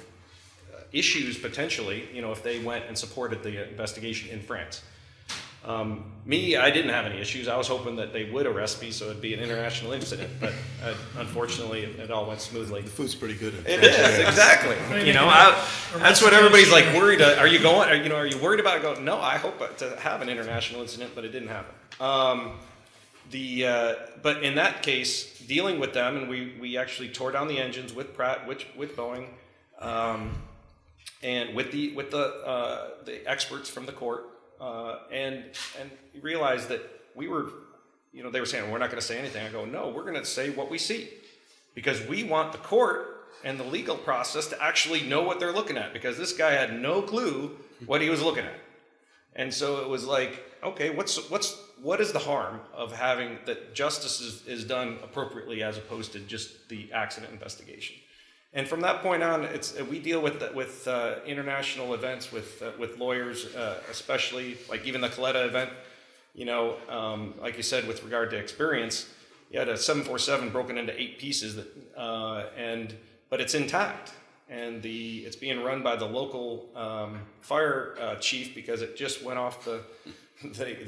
issues potentially, you know, if they went and supported the investigation in France. I didn't have any issues. I was hoping that they would arrest me, so it'd be an international incident. But unfortunately, it all went smoothly. The food's pretty good. It is, exactly. You know, that's what everybody's like worried. Are you going? Are you worried about it? Go, no, I hope to have an international incident, but it didn't happen. But in that case, dealing with them, and we actually tore down the engines with Pratt, with Boeing, and with the experts from the court. And realized that we were, you know, they were saying, well, we're not going to say anything. I go, no, we're going to say what we see, because we want the court and the legal process to actually know what they're looking at, because this guy had no clue what he was looking at. And so it was like, okay, what is the harm of having that justice is done appropriately as opposed to just the accident investigation? And from that point on, we deal with international events with lawyers, especially like even the Coletta event. You know, like you said, with regard to experience, you had a 747 broken into 8 pieces, but it's intact, and it's being run by the local fire chief because it just went off the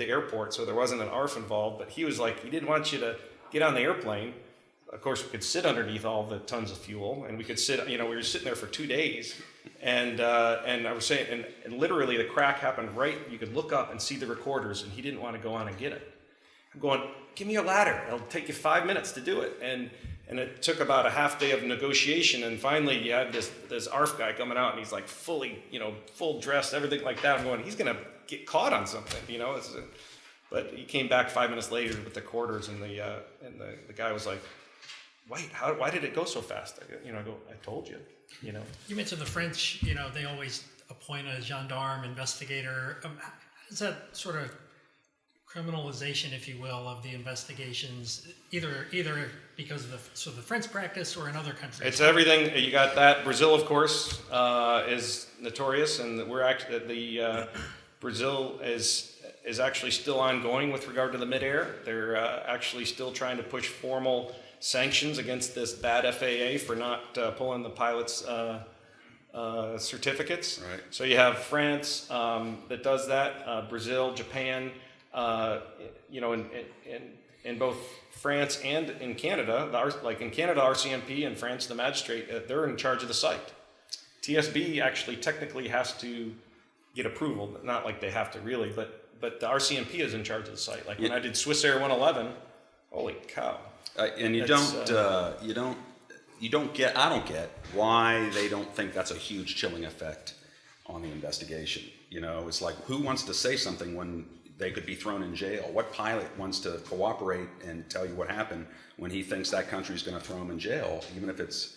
airport, so there wasn't an ARF involved. But he was like, he didn't want you to get on the airplane. Of course, we could sit underneath all the tons of fuel, and we could sit. You know, we were sitting there for 2 days, and I was saying, and literally the crack happened right. You could look up and see the recorders, and he didn't want to go on and get it. I'm going, give me a ladder. It'll take you 5 minutes to do it, and it took about a half day of negotiation, and finally you had this ARF guy coming out, and he's like fully, full dressed, everything like that. I'm going, he's gonna get caught on something, But he came back 5 minutes later with the quarters, and the guy was like, wait, why did it go so fast? I go, I told you, You mentioned the French, they always appoint a gendarme investigator. How does that sort of criminalization, if you will, of the investigations, either because of the French practice or in other countries? It's everything. You got that. Brazil, of course, is notorious, and we're actually Brazil is actually still ongoing with regard to the midair. They're actually still trying to push formal sanctions against this bad FAA for not pulling the pilots' certificates. Right. So you have France that does that, Brazil, Japan, in both France and in Canada. Like in Canada, RCMP, and France, the magistrate, they're in charge of the site. TSB actually technically has to get approval, not like they have to really, but the RCMP is in charge of the site. Like when I did Swiss Air 111, holy cow. And I don't get why they don't think that's a huge chilling effect on the investigation. It's like, who wants to say something when they could be thrown in jail? What pilot wants to cooperate and tell you what happened when he thinks that country's going to throw him in jail? Even if it's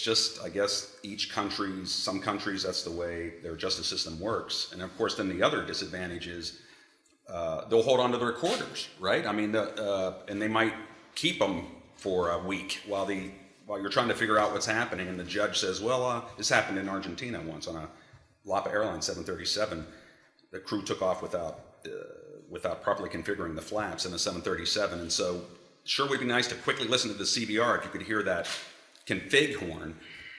just, I guess, some countries, that's the way their justice system works. And of course, then the other disadvantage is they'll hold on to the recorders, right? I mean, and they might keep them for a week while you're trying to figure out what's happening. And the judge says, well, this happened in Argentina once on a Lapa Airlines 737. The crew took off without properly configuring the flaps in the 737. And so sure would be nice to quickly listen to the CVR if you could hear that config horn.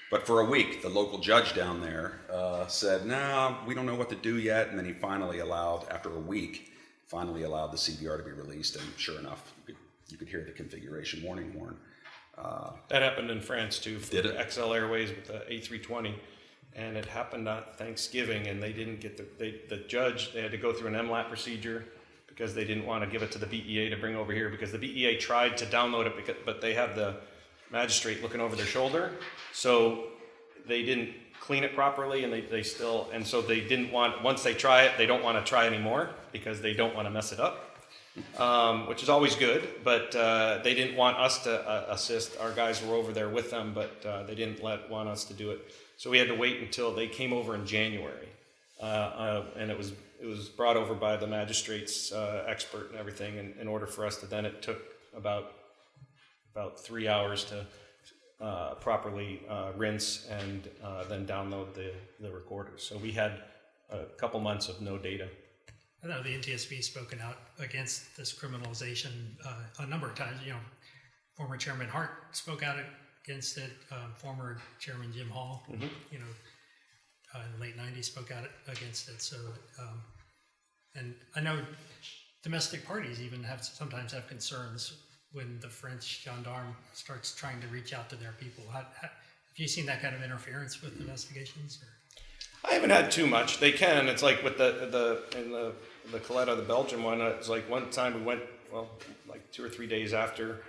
But for a week, the local judge down there said, no, we don't know what to do yet. And then he after a week, finally allowed the CVR to be released. And sure enough, you could hear the configuration warning horn. That happened in France too. For Did it? XL Airways with the A320. And it happened on Thanksgiving, and they didn't get the judge, they had to go through an MLAT procedure because they didn't want to give it to the BEA to bring over here, because the BEA tried to download it, but they have the magistrate looking over their shoulder, so they didn't clean it properly, and so they didn't want, once they try it, they don't want to try anymore because they don't want to mess it up, which is always good, but they didn't want us to assist. Our guys were over there with them, but they didn't want us to do it. So we had to wait until they came over in January, and it was brought over by the magistrate's expert and everything. In order for us to, then it took about 3 hours to properly rinse and then download the recorders. So we had a couple months of no data. I know the NTSB has spoken out against this criminalization a number of times. Former Chairman Hart spoke out against it. Former Chairman Jim Hall, in the late '90s, spoke out against it. So, and I know domestic parties even sometimes have concerns when the French gendarme starts trying to reach out to their people. Have you seen that kind of interference with investigations? Or? I haven't had too much. They can. It's like with the Coletta, the Belgian one. It's like one time we went, like 2 or 3 days after.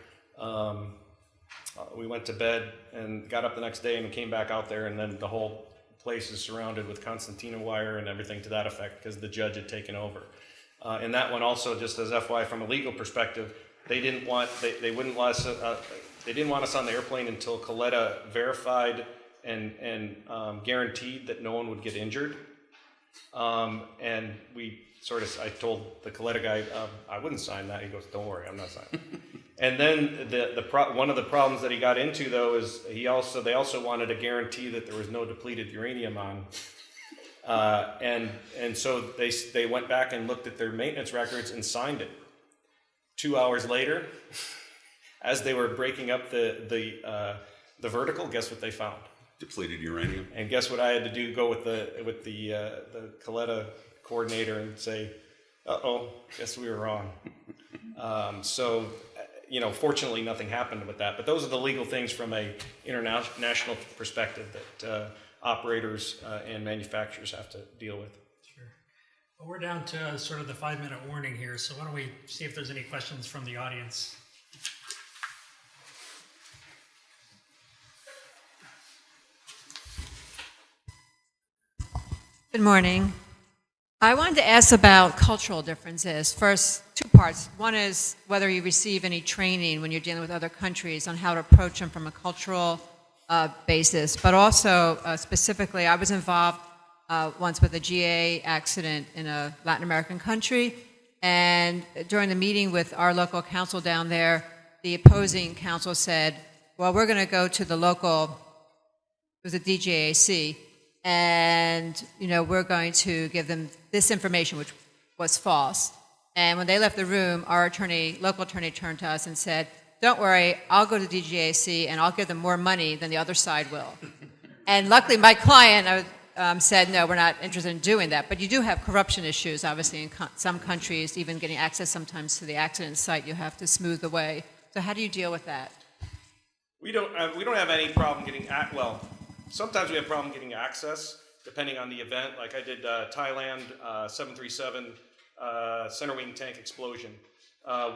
We went to bed and got up the next day and came back out there, and then the whole place is surrounded with concertina wire and everything to that effect because the judge had taken over. And that one also, just as FYI, from a legal perspective, they didn't want they wouldn't let us they didn't want us on the airplane until Coletta verified and guaranteed that no one would get injured. And I told the Coletta guy, I wouldn't sign that. He goes, don't worry, I'm not signing. And then one of the problems that he got into though is they also wanted a guarantee that there was no depleted uranium on. And so they went back and looked at their maintenance records and signed it. 2 hours later, as they were breaking up the vertical, guess what they found? Depleted uranium. And guess what I had to do? Go with the Coletta coordinator and say, "Uh-oh, guess we were wrong." Fortunately, nothing happened with that. But those are the legal things from a international perspective that operators and manufacturers have to deal with. Sure. Well, we're down to sort of the 5-minute warning here, so why don't we see if there's any questions from the audience? Good morning. I wanted to ask about cultural differences. First, 2 parts. One is whether you receive any training when you're dealing with other countries on how to approach them from a cultural basis, but also specifically, I was involved once with a GA accident in a Latin American country, and during the meeting with our local council down there, the opposing council said, well, we're going to go to the local, it was a DJAC, and we're going to give them this information, which was false. And when they left the room, our local attorney turned to us and said, don't worry, I'll go to DGAC and I'll give them more money than the other side will. And luckily my client said, no, we're not interested in doing that. But you do have corruption issues, obviously, in some countries, even getting access sometimes to the accident site, you have to smooth the way. So how do you deal with that? We don't have any problem getting sometimes we have problem getting access depending on the event. Like I did Thailand 737 center wing tank explosion.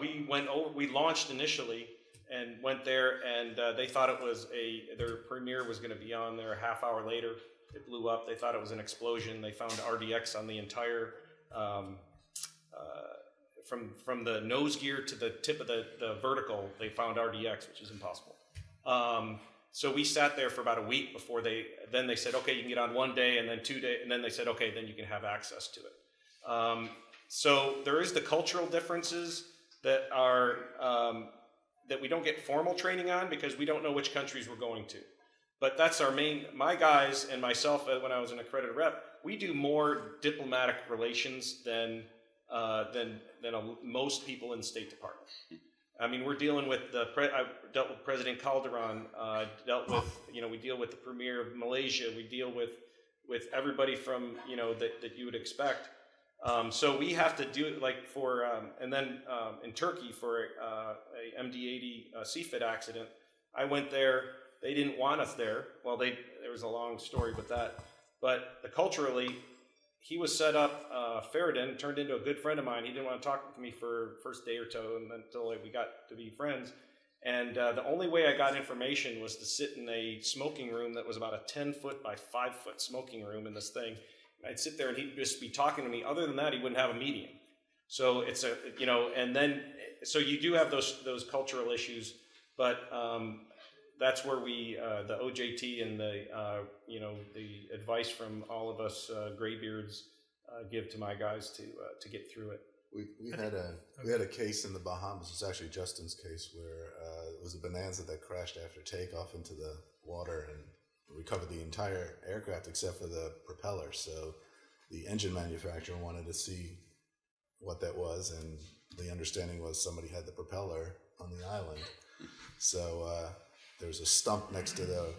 We launched initially and went there, and they thought it was their premiere was going to be on there a half hour later. It blew up. They thought it was an explosion. They found RDX on the entire from the nose gear to the tip of the vertical. They found RDX, which is impossible. So we sat there for about a week before they said, okay, you can get on 1 day, and then 2 days, and then they said, okay, then you can have access to it. So there is the cultural differences that are that we don't get formal training on because we don't know which countries we're going to. But that's my guys and myself when I was an accredited rep, we do more diplomatic relations than most people in the State Department. I mean, we're dealing with I dealt with President Calderon, we deal with the Premier of Malaysia, we deal with everybody from, that you would expect. So we have to do it like for, and then in Turkey for a MD-80 CFIT accident, I went there, they didn't want us there. Well, there was a long story with that, but culturally, he was set up, Faradin turned into a good friend of mine. He didn't want to talk to me for first day or two until we got to be friends. And the only way I got information was to sit in a smoking room that was about a 10-foot by 5-foot smoking room in this thing. I'd sit there and he'd just be talking to me. Other than that, he wouldn't have a medium. So it's so you do have those cultural issues, but that's where the OJT and the advice from all of us graybeards give to my guys to get through it. We had a case in the Bahamas. It's actually Justin's case where it was a Bonanza that crashed after takeoff into the water and recovered the entire aircraft except for the propeller. So the engine manufacturer wanted to see what that was, and the understanding was somebody had the propeller on the island. So there was a stump next to the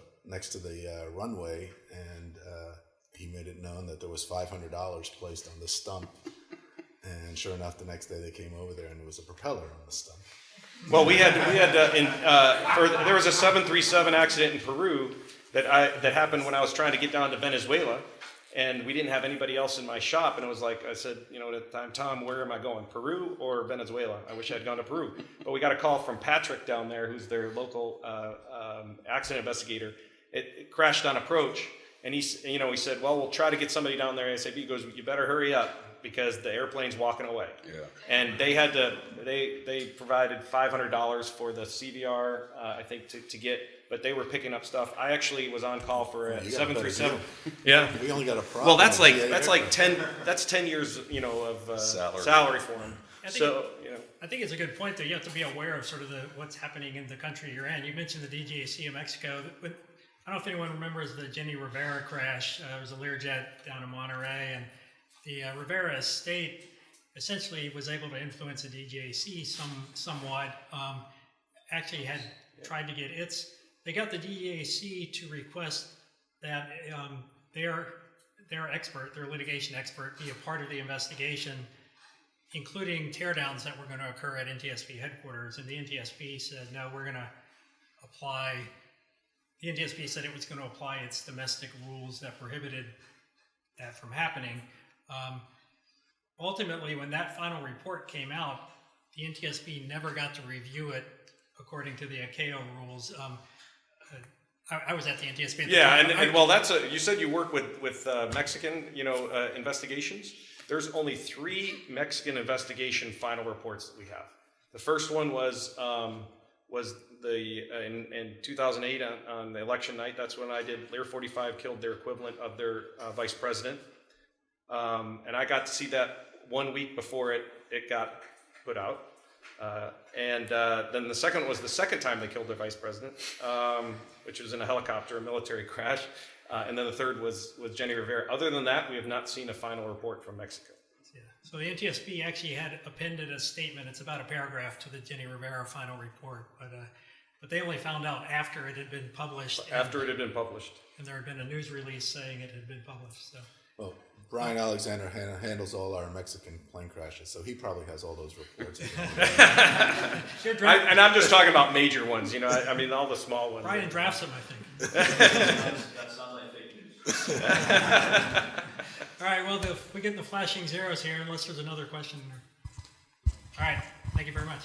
runway, and he made it known that there was $500 placed on the stump. And sure enough, the next day they came over there, and there was a propeller on the stump. Well, there was a 737 accident in Peru that happened when I was trying to get down to Venezuela, and we didn't have anybody else in my shop. And it was like I said, at the time, Tom, where am I going, Peru or Venezuela? I wish I'd gone to Peru, but we got a call from Patrick down there, who's their local accident investigator. It crashed on approach, And he said, well, we'll try to get somebody down there ASAP. He goes, you better hurry up because the airplane's walking away. Yeah. And they provided $500 for the CVR, I think, to get, but they were picking up stuff. I actually was on call for a You got a better 737. deal. Yeah. We only got a problem. Well, that's with like the 10 years, of Salary. salary for him. I think- So, I think it's a good point that you have to be aware of sort of what's happening in the country you're in. You mentioned the DGAC in Mexico. But I don't know if anyone remembers the Jenny Rivera crash. It was a Learjet down in Monterey, and the Rivera estate essentially was able to influence the DGAC somewhat. Actually had tried to get they got the DGAC to request that their litigation expert, be a part of the investigation, including teardowns that were going to occur at NTSB headquarters. And the NTSB said, no, we're going to apply. The NTSB said it was going to apply its domestic rules that prohibited that from happening. Ultimately, when that final report came out, the NTSB never got to review it according to the ICAO rules. I was at the NTSB. At the yeah, time. and well, you said you work with Mexican, investigations. There's only 3 Mexican investigation final reports that we have. The first one was in 2008 on the election night. That's when I did Lear 45 killed their equivalent of their vice president, and I got to see that 1 week before it got put out. And then the second was the second time they killed their vice president, which was in a helicopter, a military crash. And then the third was Jenny Rivera. Other than that, we have not seen a final report from Mexico. Yeah. So the NTSB actually had appended a statement. It's about a paragraph to the Jenny Rivera final report, but they only found out after it had been published. After it had been published. And there had been a news release saying it had been published. So. Well, Brian Alexander handles all our Mexican plane crashes, so he probably has all those reports. And I'm just talking about major ones, I mean, all the small ones. Brian drafts them, I think. That sounds like fake news. All right, well, we get the flashing zeros here unless there's another question. All right, thank you very much.